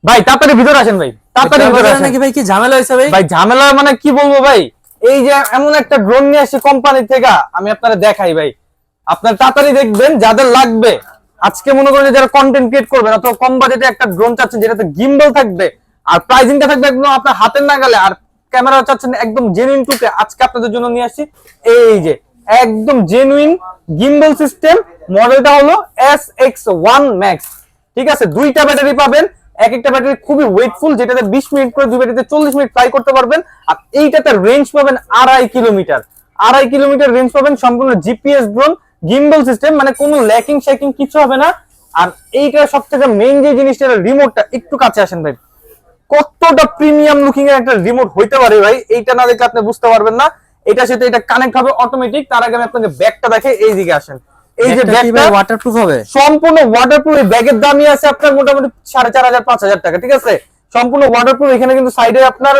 ভাই তাড়াতাড়ি ভিতরে আসেন ভাই, তাড়াতাড়ি ভিতরে আসেন। নাকি ভাই কি ঝামেলা হয়েছে ভাই? ভাই ঝামেলা মানে কি বলবো ভাই, এই যে এমন একটা ড্রোন নিয়ে আসি কোম্পানি থেকে, আমি আপনারা দেখাই ভাই, আপনার তাড়াতাড়ি দেখবেন যাদের লাগবে। আজকে মনে করেন যারা কন্টেন্ট ক্রিয়েট করবেন অথবা কম বাজেটে একটা ড্রোন চাচ্ছেন যেটাতে গিম্বল থাকবে আর প্রাইজিংটা থাকবে একদম আপনার হাতের নাগালে, আর ক্যামেরা চাচ্ছেন একদম জেনুইন টুকে, আজকে আপনাদের জন্য নিয়ে আসছি এই যে একদম জেনুইন গিম্বল সিস্টেম। মডেলটা হলো SX1 Max। ঠিক আছে, দুইটা ব্যাটারি পাবেন, এক একটা ব্যাটারি খুবই ওয়েটফুল, যেটাতে 20 মিনিট করে দুই ব্যাটারিতে 40 মিনিট ফ্লাই করতে পারবেন। আর এইটাতে রেঞ্জ পাবেন 2.5 কিলোমিটার, 2.5 কিলোমিটার রেঞ্জ পাবেন, সম্পূর্ণ জিপিএস ড্রোন গিম্বল সিস্টেম, মানে কোনো ল্যাকিং শেকিং কিছু হবে না। আর এইটা সবথেকে মেইন যে জিনিসটা, রিমোটটা একটু কাছে আসেন ভাই, কতটা প্রিমিয়াম লুকিং এর একটা রিমোট হইতে পারে ভাই, এইটা না দেখলে আপনি বুঝতে পারবেন না। এটা সাথে এটা কানেক্ট হবে অটোমেটিক। তার আগে আমি আপনাকে ব্যাগটা দেখাই, এই দিকে আসেন। এই যে ব্যাগটা ওয়াটারপ্রুফ হবে, সম্পূর্ণ ওয়াটারপ্রুফ। এই ব্যাগের দামই আছে আপনার মোটামুটি 4,500 5,000 টাকা। ঠিক আছে, সম্পূর্ণ ওয়াটারপ্রুফ। এখানে কিন্তু সাইডে আপনার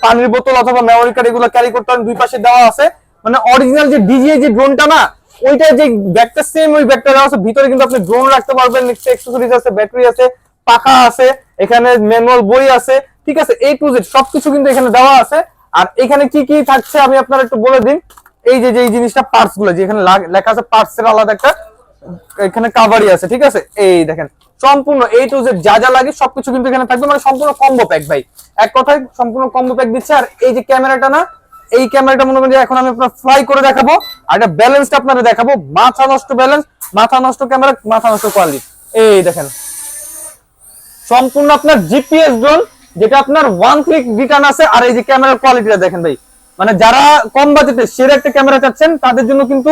পানির বোতল অথবা মেমোরি কার্ড এগুলো ক্যারি করতে পারেন, দুই পাশে দেওয়া আছে। মানে অরিজিনাল যে ডিজিআই যে ড্রোনটা না, ওইটা যে ব্যাগটা সেম ওই ব্যাগটা দেওয়া আছে। ভিতরে কিন্তু আপনি ড্রোন রাখতে পারবেন, নেক্সট অ্যাকসেসরিজ আছে, ব্যাটারি আছে, পাখা আছে, এখানে ম্যানুয়াল বই আছে। ঠিক আছে, A to Z সবকিছু কিন্তু এখানে দেওয়া আছে। আর এখানে কি কি থাকছে আমি আপনারা একটু বলে দিন। এই যে এই জিনিসটা পার্টস গুলো যেখানে লেখা আছে, পার্টস এর আলাদা একটা এখানে কাভারই আছে। ঠিক আছে, এই দেখেন সম্পূর্ণ A to Z যা যা লাগে সবকিছু কিন্তু এখানে থাকবে, মানে সম্পূর্ণ কম্বো প্যাক ভাই, এক কথায় সম্পূর্ণ কম্বো প্যাক দিচ্ছে। আর এই যে ক্যামেরাটা না, এই ক্যামেরাটা মনে করেন যে এখন আমি আপনার ফ্লাই করে দেখাবো, আর এটা ব্যালেন্সটা আপনাদের দেখাবো, মাথা নষ্ট ব্যালেন্স, মাথা নষ্ট ক্যামেরা, মাথা নষ্ট কোয়ালিটি। এই দেখেন সম্পূর্ণ আপনার জিপিএস ড্রোন, যেটা আপনার ওয়ান ক্লিক রিটার্ন আছে। আর এই যে ক্যামেরার কোয়ালিটিটা দেখেন ভাই, মানে যারা কম বাজেটে সেরা একটা ক্যামেরা চাচ্ছেন তাদের জন্য কিন্তু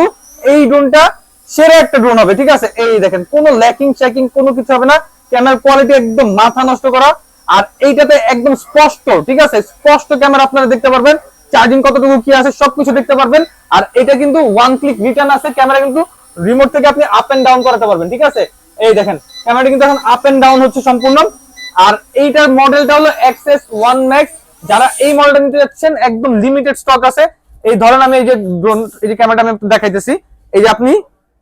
এই ড্রোনটা সেরা একটা ড্রোন হবে। ঠিক আছে, এই দেখেন কোনো ল্যাকিং চেকিং কোনো কিছু হবে না, ক্যামেরার কোয়ালিটি একদম মাথা নষ্ট করা। আর এইটাতে একদম স্পষ্ট, ঠিক আছে, স্পষ্ট ক্যামেরা আপনারা দেখতে পারবেন, চার্জিং কতটুকু কি আছে সবকিছু দেখতে পারবেন। আর এটা কিন্তু ওয়ান ক্লিক রিটার্ন আছে, ক্যামেরা কিন্তু রিমোট থেকে আপনি আপ এন্ড ডাউন করাতে পারবেন। ঠিক আছে, এই দেখেন ক্যামেরাটা কিন্তু এখন আপ এন্ড ডাউন হচ্ছে সম্পূর্ণ। আর এইটার মডেলটা হলো XS1 Max। যারা এই মডেলটা নিতে যাচ্ছেন একদম লিমিটেড স্টক আছে। এই ধরেন আমি এই যে ড্রোন, এই যে ক্যামেরাটা আমি দেখাইতেছি, এই যে আপনি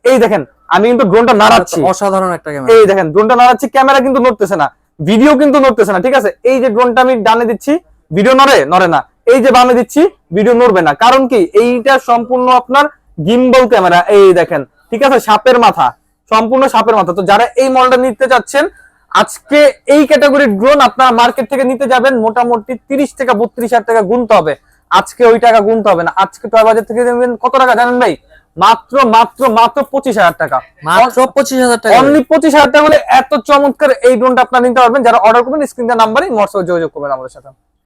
এই দেখেন আমি কিন্তু ড্রোনটা নাড়াচ্ছি, অসাধারণ একটা ক্যামেরা। এই দেখেন ড্রোনটা নাড়াচ্ছি, ক্যামেরা কিন্তু নড়তেছে না, ভিডিও কিন্তু নড়তেছে না। ঠিক আছে, এই যে ড্রোনটা আমি ডানে দিচ্ছি, ভিডিও নড়ে না, এই যে বামে দিচ্ছি ভিডিও নড়বে না। কারণ কি, এইটা সম্পূর্ণ আপনার গিম্বল ক্যামেরা। এই দেখেন, ঠিক আছে, সাপের মাথা, সম্পূর্ণ সাপের মাথা। তো যারা এই মডেলটা নিতে চাচ্ছেন, আজকে এই ক্যাটাগরির ড্রোন আপনারা মার্কেট থেকে নিতে যাবেন মোটামুটি 30 থেকে 32,000 টাকা গুনতে হবে। আজকে ওই টাকা গুনতে হবে না, আজকে টয় বাজার থেকে নেবেন কত টাকা জানেন ভাই? মাত্র মাত্র মাত্র 25,000 টাকা, মাত্র 25,000 টাকা, অনলি 25,000 টাকা হলে এত চমৎকার এই ড্রোনটা আপনারা নিতে পারবেন। যারা অর্ডার করবেন স্ক্রিনে নাম্বারে হোয়াটসঅ্যাপে যোগাযোগ করবেন আমাদের সাথে।